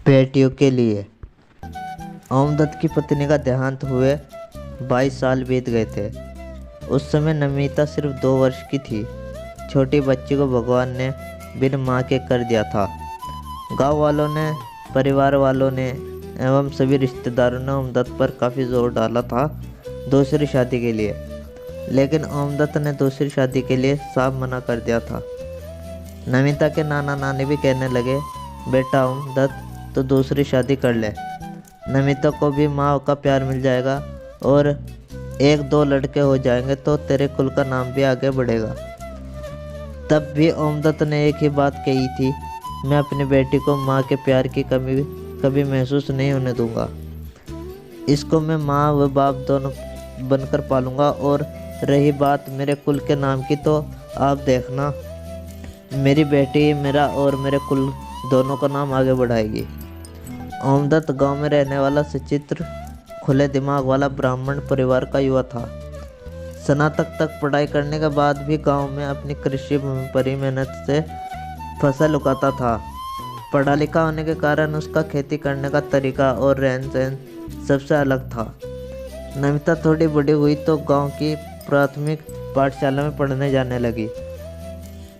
बेटियों के लिए। ओमदत्त की पत्नी का देहांत हुए 22 साल बीत गए थे। उस समय नमिता सिर्फ 2 वर्ष की थी। छोटी बच्ची को भगवान ने बिन माँ के कर दिया था। गांव वालों ने, परिवार वालों ने एवं सभी रिश्तेदारों ने ओमदत्त पर काफ़ी जोर डाला था दूसरी शादी के लिए, लेकिन ओमदत्त ने दूसरी शादी के लिए साफ मना कर दिया था। नमिता के नाना नानी भी कहने लगे, बेटा ओमदत्त तो दूसरी शादी कर ले, नमिता को भी माँ का प्यार मिल जाएगा और 1-2 लड़के हो जाएंगे तो तेरे कुल का नाम भी आगे बढ़ेगा। तब भी ओमदत्त ने एक ही बात कही थी, मैं अपनी बेटी को माँ के प्यार की कमी कभी महसूस नहीं होने दूंगा। इसको मैं माँ व बाप दोनों बनकर पालूंगा, और रही बात मेरे कुल के नाम की तो आप देखना, मेरी बेटी मेरा और मेरे कुल दोनों का नाम आगे बढ़ाएगी। ओमदत्त गांव में रहने वाला सचित्र, खुले दिमाग वाला ब्राह्मण परिवार का युवा था। स्नातक तक पढ़ाई करने के बाद भी गांव में अपनी कृषि भूमि पर ही मेहनत से फसल उगाता था। पढ़ा लिखा होने के कारण उसका खेती करने का तरीका और रहन सहन सबसे अलग था। नमिता थोड़ी बड़ी हुई तो गांव की प्राथमिक पाठशाला में पढ़ने जाने लगी।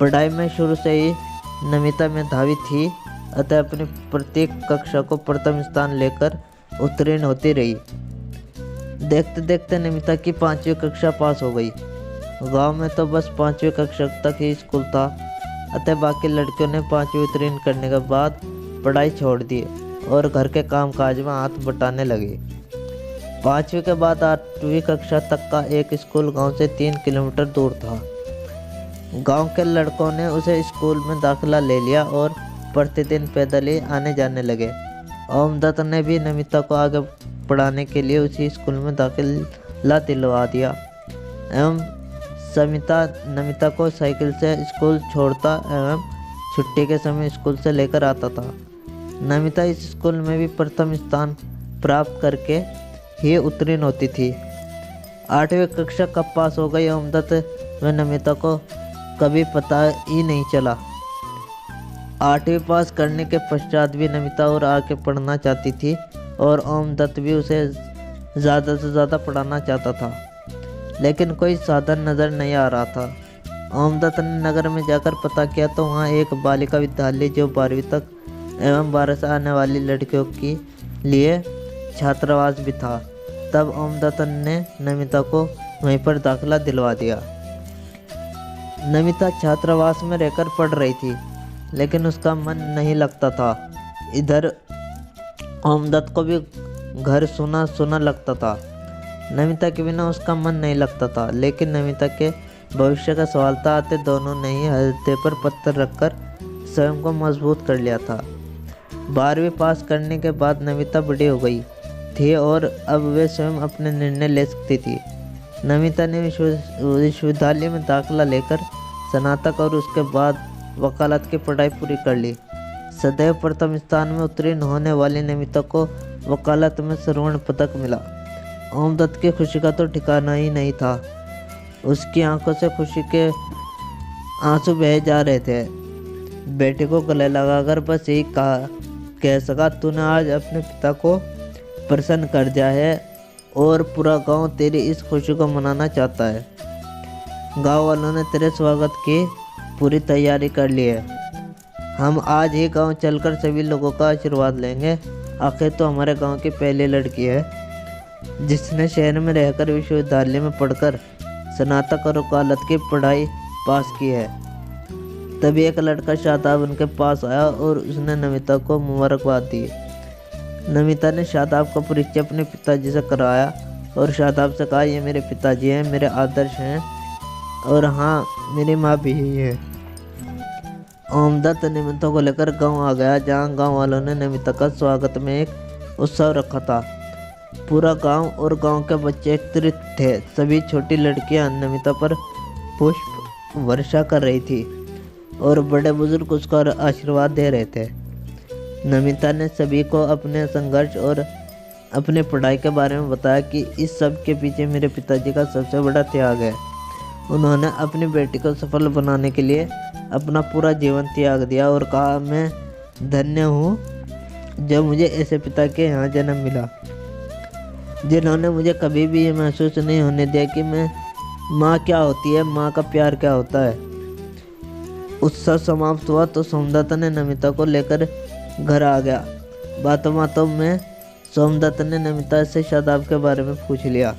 पढ़ाई में शुरू से ही नमिता मेधावी थी, अतः अपनी प्रत्येक कक्षा को प्रथम स्थान लेकर उत्तीर्ण होती रही। देखते देखते नमिता की 5वीं कक्षा पास हो गई। गांव में तो बस 5वीं कक्षा तक ही स्कूल था, अतः बाकी लड़कियों ने 5वीं उत्तीर्ण करने के बाद पढ़ाई छोड़ दी और घर के कामकाज में हाथ बटाने लगे। 5वीं के बाद 8वीं कक्षा तक का एक स्कूल गांव से 3 किलोमीटर दूर था। गांव के लड़कों ने उसे स्कूल में दाखिला ले लिया और प्रतिदिन पैदल ही आने जाने लगे। ओमदत्त ने भी नमिता को आगे पढ़ाने के लिए उसी स्कूल में दाखिला दिलवा दिया एवं नमिता को साइकिल से स्कूल छोड़ता एवं छुट्टी के समय स्कूल से लेकर आता था। नमिता इस स्कूल में भी प्रथम स्थान प्राप्त करके ही उत्तीर्ण होती थी। 8वीं कक्षा कब पास हो गई ओमदत्त व नमिता को कभी पता ही नहीं चला। 8वीं पास करने के पश्चात भी नमिता और आगे पढ़ना चाहती थी और ओमदत्त भी उसे ज़्यादा से ज़्यादा पढ़ाना चाहता था, लेकिन कोई साधन नज़र नहीं आ रहा था। ओमदत्त ने नगर में जाकर पता किया तो वहाँ एक बालिका विद्यालय जो 12वीं तक एवं 12 से आने वाली लड़कियों के लिए छात्रावास भी था। तब ओमदत्त ने नमिता को वहीं पर दाखिला दिलवा दिया। नमिता छात्रावास में रहकर पढ़ रही थी, लेकिन उसका मन नहीं लगता था। इधर ओमदत्त को भी घर सुना सुना लगता था। नमिता के बिना उसका मन नहीं लगता था, लेकिन नमिता के भविष्य का सवाल था, आते दोनों ने ही हृदय पर पत्थर रखकर स्वयं को मजबूत कर लिया था। 12वीं पास करने के बाद नमिता बड़ी हो गई थी और अब वे स्वयं अपने निर्णय ले सकती थी। नमिता ने विश्वविद्यालय में दाखिला लेकर स्नातक और उसके बाद वकालत की पढ़ाई पूरी कर ली। सदैव प्रथम स्थान में उत्तीर्ण होने वाली नमिता को वकालत में स्वर्ण पदक मिला। ओमदत्त की खुशी का तो ठिकाना ही नहीं था। उसकी आंखों से खुशी के आंसू बह जा रहे थे। बेटे को गले लगाकर बस यही कह सका, तूने आज अपने पिता को प्रसन्न कर दिया है और पूरा गांव तेरी इस खुशी को मनाना चाहता है। गांव वालों ने तेरे स्वागत की पूरी तैयारी कर ली है। हम आज ही गांव चलकर सभी लोगों का आशीर्वाद लेंगे। आखिर तो हमारे गांव की पहली लड़की है जिसने शहर में रहकर विश्वविद्यालय में पढ़कर स्नातक और वकालत की पढ़ाई पास की है। तभी एक लड़का शादाब उनके पास आया और उसने नमिता को मुबारकबाद दी। नमिता ने शादाब का परिचय अपने पिताजी से कराया और शादाब से कहा, ये मेरे पिताजी हैं, मेरे आदर्श हैं और हाँ, मेरी माँ भी है। ओमदत्त नमिता को लेकर गांव आ गया, जहां गांव वालों ने नमिता का स्वागत में एक उत्सव रखा था। पूरा गांव और गांव के बच्चे एकत्रित थे। सभी छोटी लड़कियां नमिता पर पुष्प वर्षा कर रही थी और बड़े बुजुर्ग उसका आशीर्वाद दे रहे थे। नमिता ने सभी को अपने संघर्ष और अपने पढ़ाई के बारे में बताया कि इस सब के पीछे मेरे पिताजी का सबसे बड़ा त्याग है। उन्होंने अपनी बेटी को सफल बनाने के लिए अपना पूरा जीवन त्याग दिया और कहा, मैं धन्य हूँ जब मुझे ऐसे पिता के यहाँ जन्म मिला जिन्होंने मुझे कभी भी ये महसूस नहीं होने दिया कि मैं माँ क्या होती है, माँ का प्यार क्या होता है। उत्सव समाप्त हुआ तो सोमदत्त ने नमिता को लेकर घर आ गया। बातों में सोमदत्त ने नमिता से शादाब के बारे में पूछ लिया।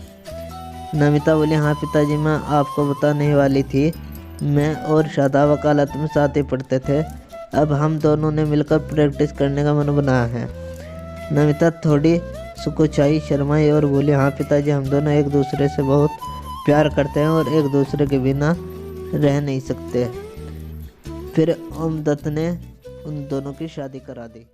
नमिता बोली, हाँ पिताजी, मैं आपको बताने ही वाली थी। मैं और शादाब वकालत में साथ ही पढ़ते थे। अब हम दोनों ने मिलकर प्रैक्टिस करने का मन बनाया है। नमिता थोड़ी सुकुचाई, शर्माई और बोली, हाँ पिताजी, हम दोनों एक दूसरे से बहुत प्यार करते हैं और एक दूसरे के बिना रह नहीं सकते। फिर ओमदत्त ने उन दोनों की शादी करा दी।